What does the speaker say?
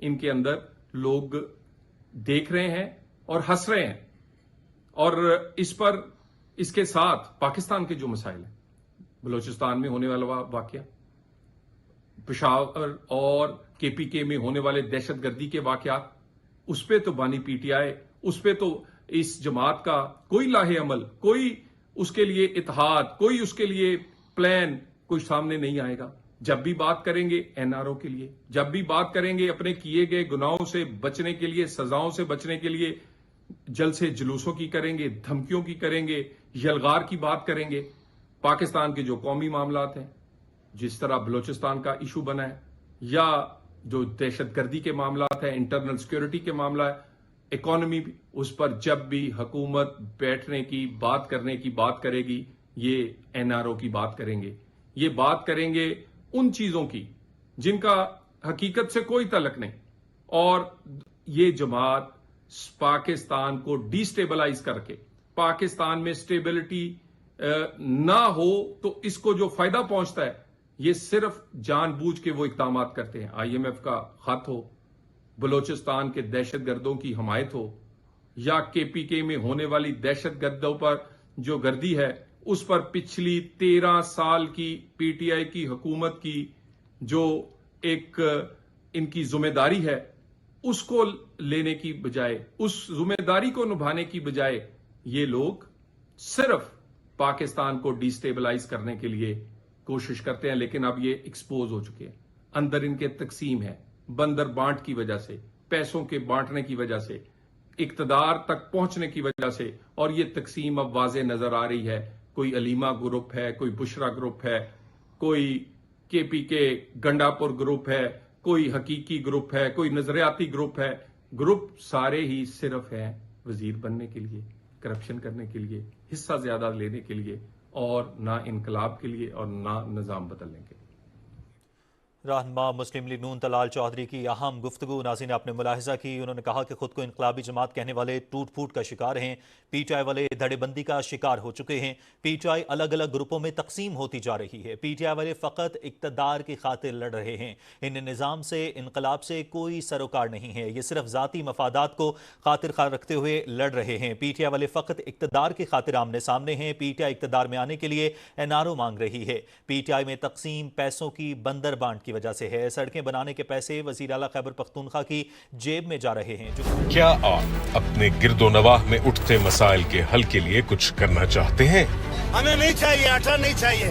इनके अंदर लोग देख रहे हैं और हंस रहे हैं। और इसके साथ पाकिस्तान के जो मसाइल हैं, बलूचिस्तान में होने वाला वाकया, पेशावर और केपीके में होने वाले दहशतगर्दी के वाकयात, उस पे तो बानी पीटीआई, उस पे तो इस जमात का कोई लाहे अमल, कोई उसके लिए इत्तेहाद, कोई उसके लिए प्लान कोई सामने नहीं आएगा। जब भी बात करेंगे एनआरओ के लिए, जब भी बात करेंगे अपने किए गए गुनाहों से बचने के लिए, सजाओं से बचने के लिए, जल से जुलूसों की करेंगे, धमकियों की करेंगे, यलगार की बात करेंगे। पाकिस्तान के जो कौमी मामलात हैं, जिस तरह बलूचिस्तान का इशू बना है, या जो दहशतगर्दी के मामलात हैं, इंटरनल सिक्योरिटी के मामला है, इकोनॉमी, उस पर जब भी हुकूमत बैठने की बात करने की बात करेगी, ये एनआरओ की बात करेंगे। ये बात करेंगे उन चीजों की जिनका हकीकत से कोई तल्लुक नहीं। और ये जमात पाकिस्तान को डिस्टेबलाइज करके, पाकिस्तान में स्टेबिलिटी ना हो तो इसको जो फायदा पहुंचता है, ये सिर्फ जानबूझ के वो इकदाम करते हैं। आईएमएफ का खत हो, बलूचिस्तान के दहशतगर्दों की हमायत हो, या केपीके में होने वाली दहशतगर्दों पर जो गर्दी है, उस पर पिछली 13 साल की पीटीआई की हुकूमत की जो एक इनकी जिम्मेदारी है, उसको लेने की बजाय, उस जिम्मेदारी को निभाने की बजाय, ये लोग सिर्फ पाकिस्तान को डिस्टेबलाइज करने के लिए कोशिश करते हैं। लेकिन अब ये एक्सपोज हो चुके हैं। अंदर इनके तकसीम है, बंदर बांट की वजह से, पैसों के बांटने की वजह से, इक्तदार तक पहुंचने की वजह से, और ये तकसीम अब वाजे नजर आ रही है। कोई अलीमा ग्रुप है, कोई बुशरा ग्रुप है, कोई केपीके गंडापुर ग्रुप है, कोई हकीकी ग्रुप है, कोई नजरियाती ग्रुप है। ग्रुप सारे ही सिर्फ हैं वजीर बनने के लिए, करप्शन करने के लिए, हिस्सा ज्यादा लेने के लिए, और ना इनकलाब के लिए और ना निजाम बदलने के लिए। रहनुमा मुस्लिम लीग नून तलाल चौधरी की अहम गुफ्तगू नाज़रीन ने आपने मुलाहिजा की। उन्होंने कहा कि खुद को इनकलाबी जमात कहने वाले टूट फूट का शिकार हैं, पीटीआई वाले धड़ेबंदी का शिकार हो चुके हैं, पीटीआई अलग अलग ग्रुपों में तकसीम होती जा रही है, पीटीआई वाले फ़कत इक़्तिदार की खातिर लड़ रहे हैं। इन निज़ाम से, इनकलाब से कोई सरोकार नहीं है, ये सिर्फ ज़ाती मफादात को खातिर खा रखते हुए लड़ रहे हैं। पीटीआई वाले फ़कत इक़्तिदार की खातिर आमने सामने हैं। पीटीआई इक़्तिदार में आने के लिए एनआरओ मांग रही है। पीटीआई में तकसीम पैसों की बंदर बांट की वजह से है। सड़कें बनाने के पैसे वज़ीर आला खैबर पख्तूनख्वा की जेब में जा रहे हैं। क्या आप अपने गिरदोनवाह में उठते मसाइल के हल के लिए कुछ करना चाहते हैं? हमें नहीं चाहिए, आटा नहीं चाहिए।